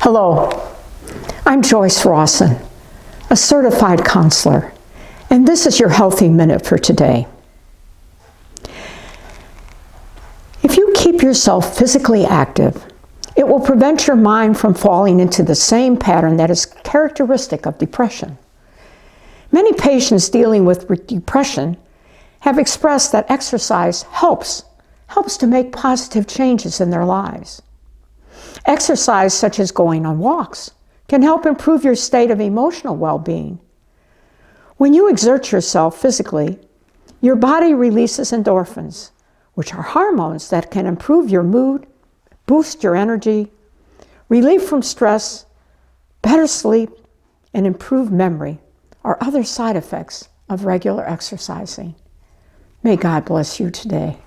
Hello, I'm Joyce Rossen, a certified counselor, and this is your Healthy Minute for today. If you keep yourself physically active, it will prevent your mind from falling into the same pattern that is characteristic of depression. Many patients dealing with depression have expressed that exercise helps to make positive changes in their lives. Exercise, such as going on walks, can help improve your state of emotional well-being. When you exert yourself physically, your body releases endorphins, which are hormones that can improve your mood, boost your energy, relief from stress, better sleep, and improve memory are other side effects of regular exercising. May God bless you today.